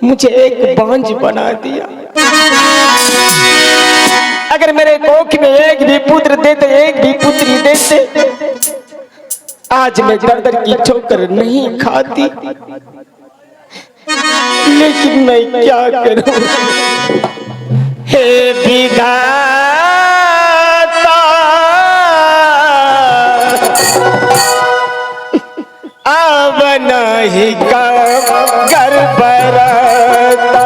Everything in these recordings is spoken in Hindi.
मुझे एक बांझ बना दिया। अगर मेरे कोख में एक भी पुत्र देते, एक भी पुत्री देते, आज मैं दर दर की ठोकर नहीं खाती। लेकिन मैं क्या करूं? हे विधाता, अब नहीं घर बरता।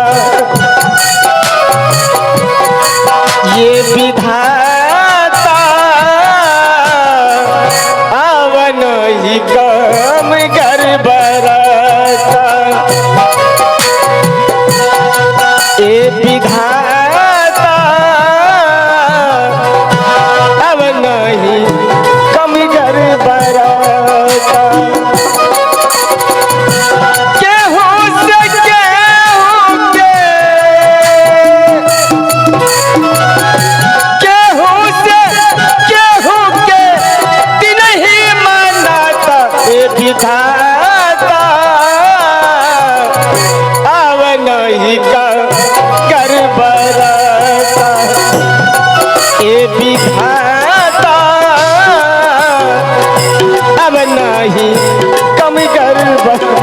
ये विधाता अब नहीं घर बरता। ये विधाता अब नहीं घर बरता। विधाता अब नहीं घर बरता। ये विधाता अब नहीं घर बरता।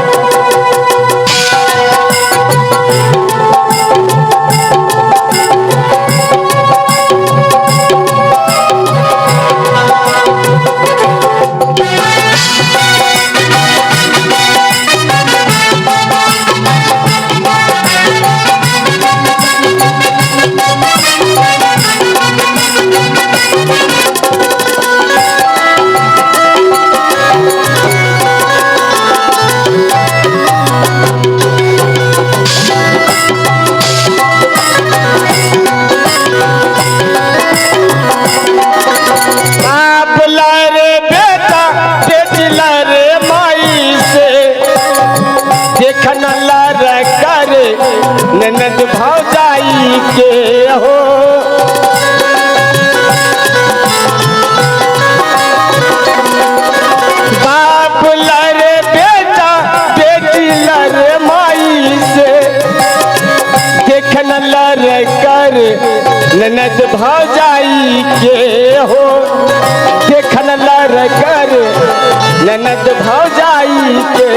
ननद भौजाई के हो बाप लरे बेटा, बेटी लरे माई से। देखन लरे कर ननद भौजाई के हो। देखन लरे कर ननद भौजाई के।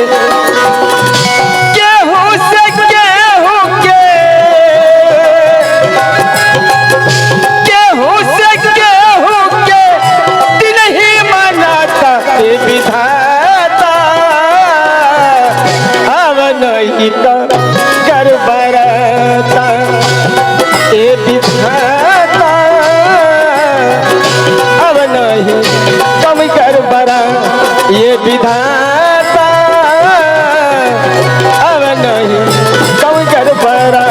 विधाता अब नहीं घर बरता। ये विधाता अब नहीं घर बरता। ये विधाता अब नहीं घर बरता।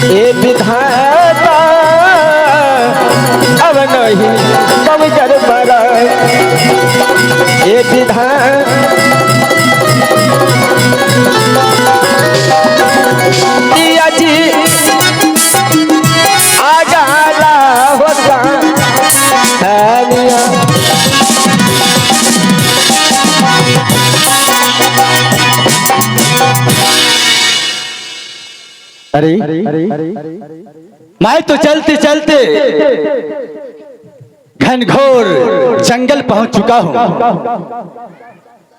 ये विधाता अब नहीं घर बरता। ये विधान दिया जी आगाला होता है। अरे मैं तो चलते चलते घनघोर जंगल पहुंच चुका हूं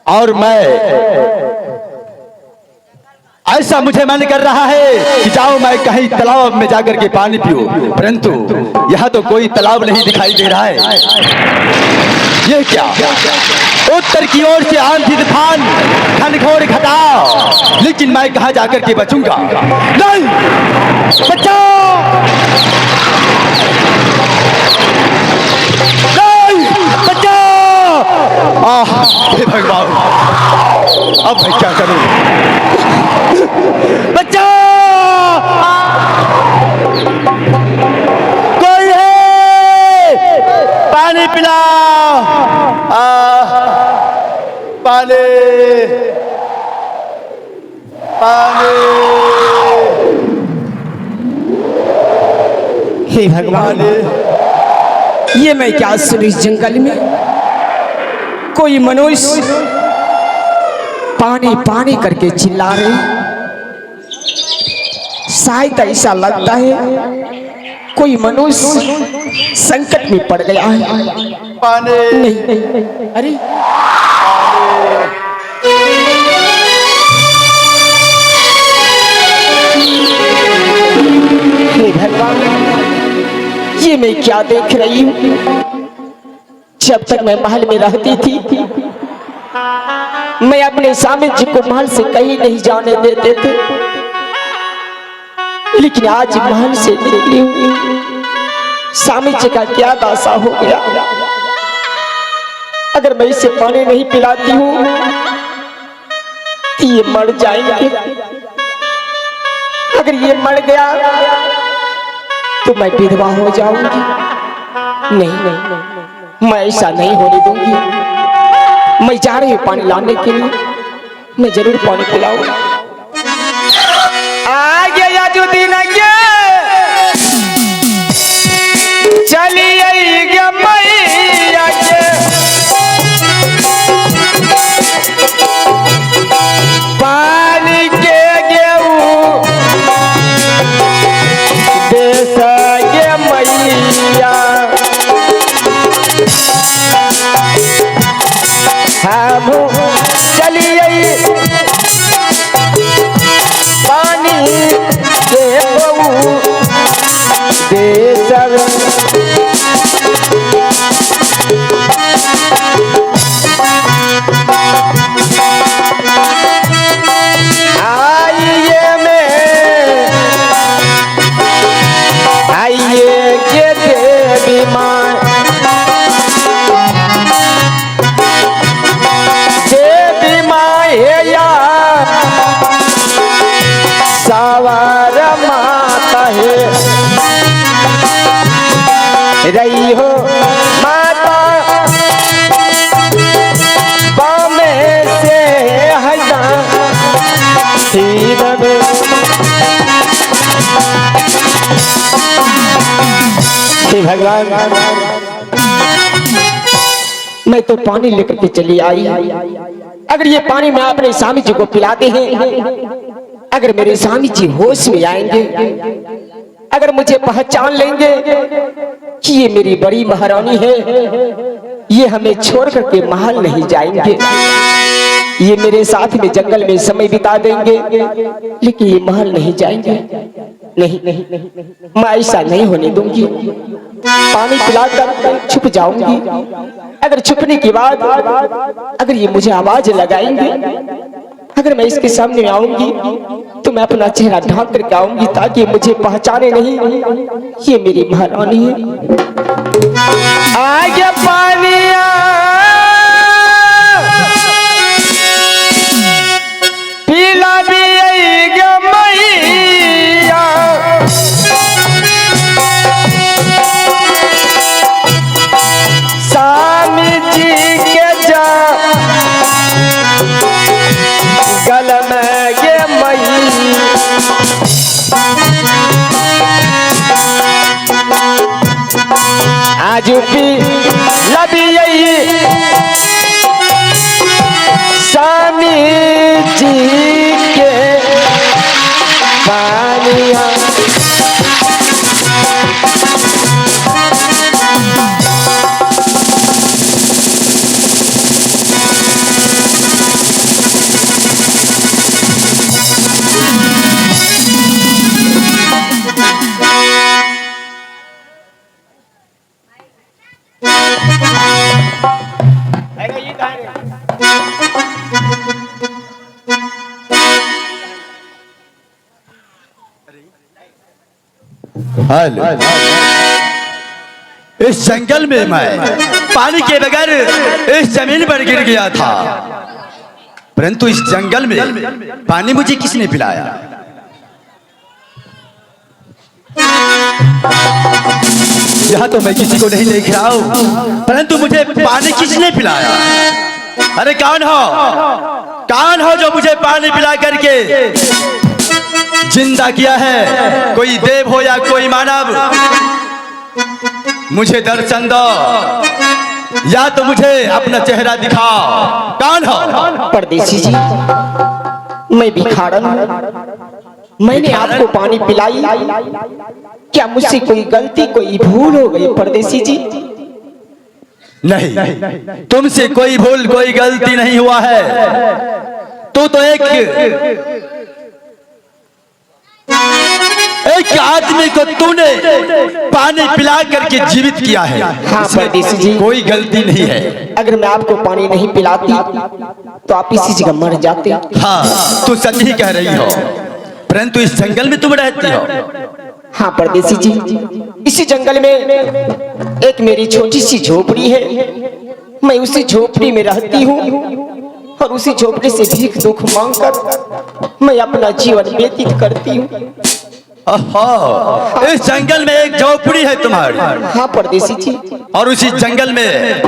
और मैं ऐसा मुझे मन कर रहा है कि जाओ मैं कहीं तालाब में जाकर के पानी पीऊं, परंतु यहाँ तो कोई तालाब नहीं दिखाई दे रहा है। ये क्या? उत्तर की ओर से आंधी तूफान, घनघोर घटा, लेकिन मैं कहाँ जाकर के बचूंगा? नहीं, बचाओ! हे भगवान, अब मैं क्या करूं? बच्चा, कोई है? पानी पिलाओ। पानी, पानी। हे भगवान, ये मैं क्या सुन इस जंगल में? कोई मनुष्य पानी पानी करके चिल्ला रही। शायद ऐसा लगता है कोई मनुष्य संकट में पड़ गया है। पानी नहीं, अरे हे भगवान, ये मैं क्या देख रही हूँ। जब तक मैं महल में रहती थी, मैं अपने स्वामी जी को महल से कहीं नहीं जाने देते थे, लेकिन आज महल से निकली हुई स्वामी जी का क्या दासा हो गया। अगर मैं इसे पानी नहीं पिलाती हूँ तो ये मर जाएंगे। अगर ये मर गया तो मैं विधवा हो जाऊंगी। नहीं नहीं, मैं ऐसा नहीं होने दूंगी। मैं जा रही हूँ पानी लाने के लिए, मैं जरूर पानी पिलाऊंगा। आगे याजुद्दीन आगे चलिए मैया के पानी के गेहूं देश गे मैया। हम चलिए पानी के बहू देश आइए के देवी माँ, देवी माँ है या सवार माता है। रही हो माता बामे से हटा हे भगवान, मैं तो पानी लेकर के चली आई। अगर ये पानी मैं अपने स्वामी जी को पिलाते हैं, अगर मेरे स्वामी जी होश में आएंगे, अगर मुझे पहचान लेंगे कि ये मेरी बड़ी महारानी है, ये हमें छोड़ करके महल नहीं जाएंगे, ये मेरे साथ में जंगल में समय बिता देंगे, लेकिन ये महल नहीं जाएंगे। नहीं नहीं, मैं ऐसा नहीं होने दूंगी। पानी पिलाकर छुप जाऊंगी। अगर छुपने के बाद अगर ये मुझे आवाज लगाएंगे, अगर मैं इसके सामने आऊंगी तो मैं अपना चेहरा ढांक करके आऊंगी ताकि मुझे पहचाने नहीं ये मेरी महारानी है। आगे पानी पीला भी मैया, स्वामी जी के जा गल में गे मई। आज भी लबी स्वामी जी के पानिया। हेलो, इस जंगल में मैं पानी के बगैर इस जमीन पर गिर गया था, परंतु इस जंगल में पानी मुझे किसने पिलाया? यहाँ तो मैं किसी को नहीं देख रहा हूँ, परंतु मुझे पानी किसने पिलाया? अरे कौन हो? कौन हो जो मुझे पानी पिला करके जिंदा किया है? कोई देव हो या कोई मानव, मुझे दर्शन दो। या तो मुझे अपना चेहरा दिखाओ, कौन हो? परदेसी जी, मैं भिखारन हूं। मैंने आपको पानी पिलाई, क्या मुझसे कोई गलती, कोई भूल हो गई परदेसी जी? नहीं, तुमसे कोई भूल, कोई गलती नहीं हुआ है। तू तो एक आदमी को तूने पानी पिला करके जीवित किया है। हाँ परदेसी जी, कोई गलती नहीं है। अगर मैं आपको पानी नहीं पिलाती तो आप इसी जगह मर जाते। हाँ, तू सच ही कह रही हो, परंतु इस जंगल में तुम रहती हो। हाँ परदेसी जी, इसी जंगल में एक मेरी छोटी सी झोपड़ी है। मैं उसी झोपड़ी में रहती हूँ और उसी झोपड़ी से भीख दुख मांगकर मैं अपना जीवन व्यतीत करती हूँ। इस जंगल में एक झोपड़ी है तुम्हारी? हाँ परदेसी जी, और उसी जंगल में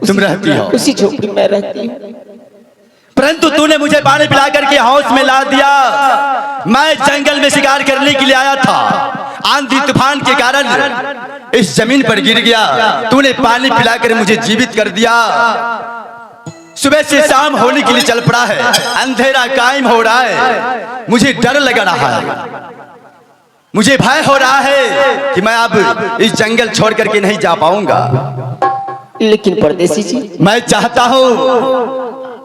तुम रहती हो? उसी झोपड़ी में रहती हूँ। परंतु तूने मुझे पानी पिला करके हाउस में ला दिया। मैं जंगल में शिकार करने के लिए आया था, आंधी तूफान के कारण इस जमीन पर गिर गया। तूने पानी पिलाकर मुझे जीवित कर दिया। सुबह से शाम होने के लिए चल पड़ा है, अंधेरा कायम हो रहा है। मुझे डर लग रहा है, मुझे भय हो रहा है कि मैं अब इस जंगल छोड़ करके नहीं जा पाऊंगा। लेकिन परदेसी जी, मैं चाहता हूं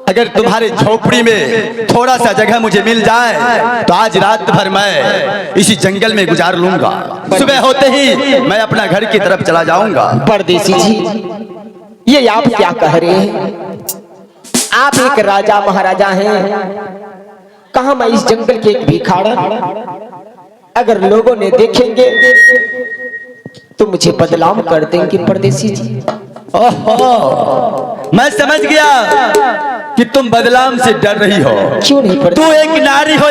अगर तुम्हारे झोपड़ी में थोड़ा सा जगह मुझे मिल जाए तो आज रात भर मैं इसी जंगल में गुजार लूंगा। सुबह होते ही मैं अपना घर की तरफ चला जाऊंगा। परदेसी जी, ये आप क्या कह रहे हैं? आप एक राजा महाराजा हैं, कहा मैं इस जंगल के एक भिखारन। अगर लोगों ने देखेंगे तो मुझे बदनाम कर देंगे परदेसी जी। ओहो, मैं समझ गया कि तुम बदनाम से डर रही हो। क्यों नहीं? तू एक नारी हो।